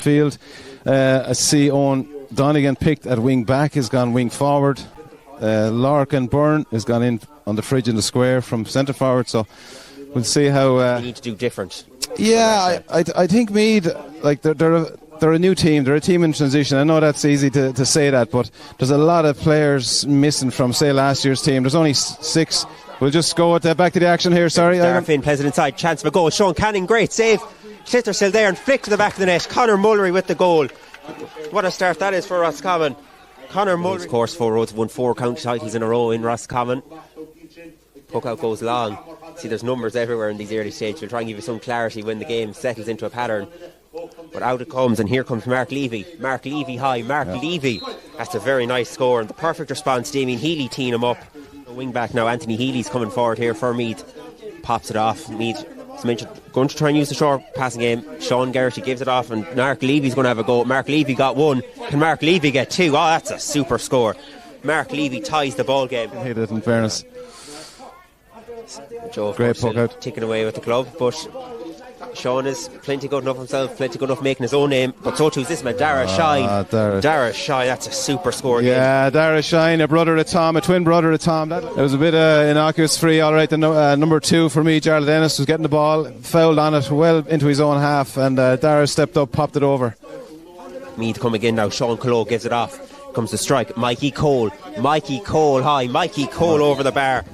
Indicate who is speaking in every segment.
Speaker 1: field. I see Owen Donegan picked at wing back, has gone wing forward. Larkin Byrne has gone in on the fridge in the square from centre forward. So we'll see how.
Speaker 2: They need to do different.
Speaker 1: Yeah, I think Meath, like they're a new team. They're a team in transition. I know that's easy to say that, but there's a lot of players missing from, say, last year's team. There's only 6. We'll just go with back to the action here. Sorry,
Speaker 2: Darragh Finn plays it inside. Chance of a goal. Sean Canning, great save. Clitter still there and flick to the back of the net. Conor Mullery with the goal. What a start that is for Roscommon. Conor Mullery. Of course, 4 Roads have won 4 county titles in a row in Roscommon. Puck out goes long. See, there's numbers everywhere in these early stages. We'll try and give you some clarity when the game settles into a pattern. But out it comes, and here comes Mark Levy. Mark Levy high. Mark Levy. That's a very nice score. And the perfect response, Damien Healy teeing him up. The wing back now, Anthony Healy's coming forward here for Meath. Pops it off. Meath, as mentioned, going to try and use the short passing game. Sean Garrity gives it off, and Mark Levy's going to have a go. Mark Levy got 1. Can Mark Levy get 2? Oh, that's a super score. Mark Levy ties the ball game.
Speaker 1: Hit it, in fairness.
Speaker 2: Joe,
Speaker 1: great puck out,
Speaker 2: ticking away with the club, but Sean is plenty good enough himself, plenty good enough making his own name, but so too is this man, Darragh Shine. Darragh Shine, that's a super score.
Speaker 1: Yeah, Darragh Shine, a brother of Tom, a twin brother of Tom. It was a bit innocuous free, alright. The number 2 for me, Jarlath Ennis, was getting the ball, fouled on it well into his own half, and Darragh stepped up, popped it over.
Speaker 2: Meath come again now. Sean Colo gives it off, comes the strike. Mikey Cole high, Mikey Cole over the bar.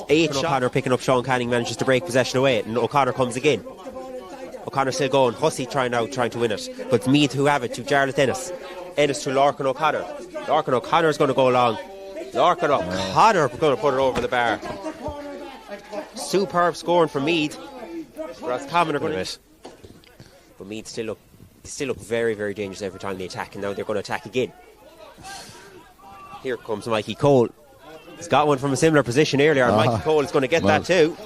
Speaker 2: 8 O'Connor picking up Sean Canning, manages to break possession away, and O'Connor comes again. O'Connor still going. Hussey trying to win it, but it's Meath who have it to Jarlath Ennis. Ennis to Larkin O'Connor. Larkin O'Connor is going to go long. Larkin O'Connor going to put it over the bar. Superb scoring from Meath. Roscommon are going to miss, but Meath still look very, very dangerous every time they attack, and now they're going to attack again. Here comes Mikey Cole. He's got one from a similar position earlier, and Mikey Cole is going to get that too.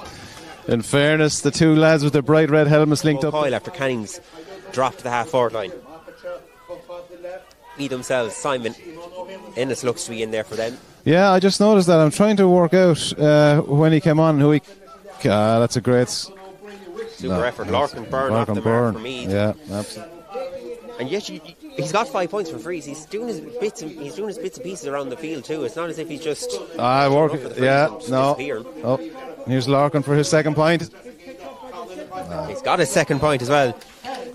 Speaker 1: In fairness, the 2 lads with their bright red helmets linked up.
Speaker 2: Coyle after Canning's dropped to the half-forward line. Meath themselves, Simon Ennis looks to be in there for them.
Speaker 1: Yeah, I just noticed that. I'm trying to work out when he came on who he... that's a great...
Speaker 2: Super effort. Larkin Byrne off the mark for Meath.
Speaker 1: Yeah, absolutely.
Speaker 2: And yet he's got 5 points from frees. He's doing his bits and pieces around the field too. It's not as if he's just
Speaker 1: working. Yeah, no. Oh, here's Larkin for his second point.
Speaker 2: He's got his second point as well.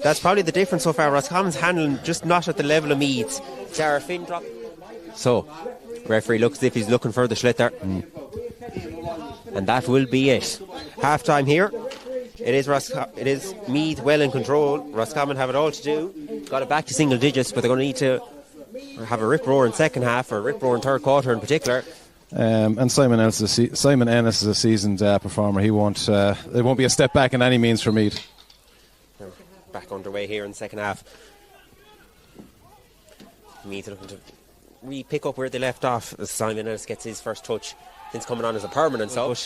Speaker 2: That's probably the difference so far. Roscommon's handling just not at the level of Meath's. Darragh Finn drop. So, referee looks as if he's looking for the Schlitter. And that will be it. Half time here. It is Meath well in control. Roscommon have it all to do. Got it back to single digits, but they're going to need to have a rip-roar in second half, or a rip-roar in third quarter in particular.
Speaker 1: And Simon Ennis is a seasoned performer. It won't be a step back in any means for Meath.
Speaker 2: Back underway here in the second half. Meath looking to re-pick up where they left off as Simon Ennis gets his first touch since coming on as a permanent sub.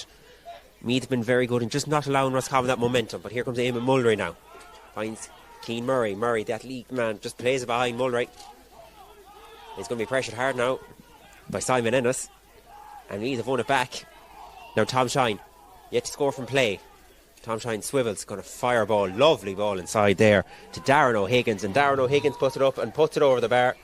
Speaker 2: Meath have been very good in just not allowing Roscommon that momentum. But here comes Eamon Mullery now. Finds Keane Murray. Murray, that league man, just plays it behind Mullery. He's going to be pressured hard now by Simon Ennis. And Meath have won it back. Now Tom Shine, yet to score from play. Tom Shine swivels, going to fire ball. Lovely ball inside there to Darren O'Higgins. And Darren O'Higgins puts it up and puts it over the bar.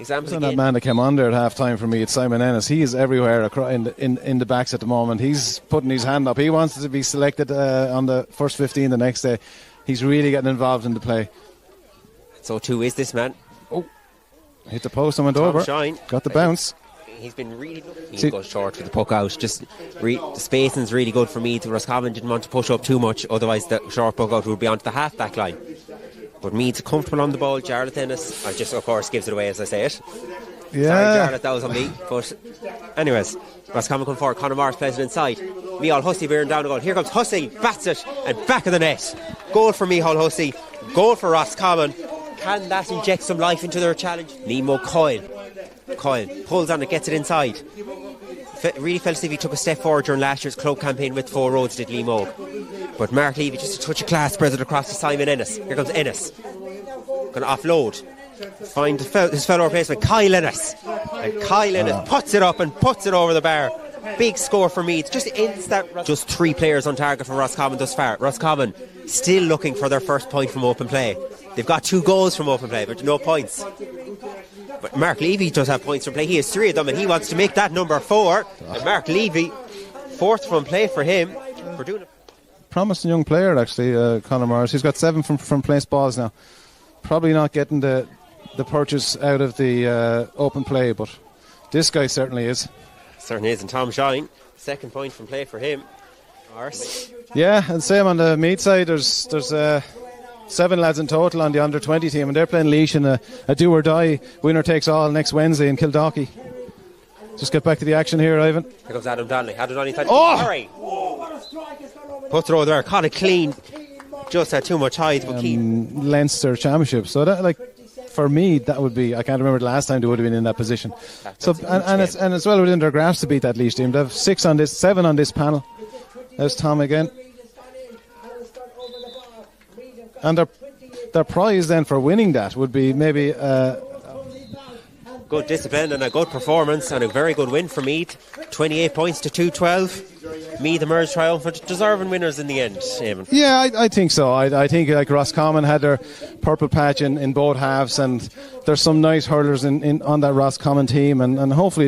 Speaker 2: Examples again.
Speaker 1: That man that came on there at half time for me, it's Simon Ennis. He is everywhere in the backs at the moment. He's putting his hand up. He wants to be selected on the first 15 the next day. He's really getting involved in the play.
Speaker 2: So too is this man.
Speaker 1: Oh, hit the post and went over.
Speaker 2: Shine.
Speaker 1: Got the bounce.
Speaker 2: He's been really good. He goes short with the puck out. Just the spacing's really good for me. Roscommon didn't want to push up too much, otherwise the short puck out would be onto the half back line. But Meath's comfortable on the ball. Jarlath Ennis just of course gives it away as I say it.
Speaker 1: Yeah.
Speaker 2: Sorry Jarlath, that was on me. But anyways, Roscommon come forward. Conor Morris plays it inside. Micheál Hussey bearing down the goal. Here comes Hussey, bats it and back of the net. Goal for Micheál Hussey. Goal for Roscommon. Can that inject some life into their challenge? Nemo Coyle pulls on it, gets it inside. Really felt as if he took a step forward during last year's club campaign with 4 Roads, did Limo. But Mark Levy, just a touch of class, spreads it across to Simon Ennis. Here comes Ennis. Going to offload. Find his fellow replacement, Kyle Ennis. And Kyle Ennis puts it up and puts it over the bar. Big score for Meath. Just ends that. Just 3 players on target for Roscommon thus far. Roscommon still looking for their first point from open play. They've got 2 goals from open play, but no points. But Mark Levy does have points from play. He has 3 of them, and he wants to make that number 4. And Mark Levy, 4th from play for him. We're doing it.
Speaker 1: Promising young player, actually, Conor Morris. He's got 7 from place balls now. Probably not getting the purchase out of the open play, but this guy certainly is.
Speaker 2: Certainly is. And Tom Shine, 2nd point from play for him. Morris.
Speaker 1: Yeah, and same on the Meath side. There's 7 lads in total on the under 20 team, and they're playing Laois in a do or die, winner takes all next Wednesday in Kildalkey. Just get back to the action here, Ivan.
Speaker 2: Here comes Adam Donnelly. Adam Donnelly.
Speaker 1: Oh!
Speaker 2: Put throw there, caught it clean. Just had too much height, but
Speaker 1: Leinster Championship. So that, like, for me, that would be. I can't remember the last time they would have been in that position. So and it's well within their grasp to beat that Laois team. They have 7 on this panel. There's Tom again. And their prize then for winning that would be maybe
Speaker 2: good discipline and a good performance and a very good win for Meath. 28 points to 212. Meath emerged triumphant, deserving winners in the end, Eamon.
Speaker 1: Yeah, I think so. I think like Roscommon had their purple patch in both halves, and there's some nice hurlers on that Roscommon team, and hopefully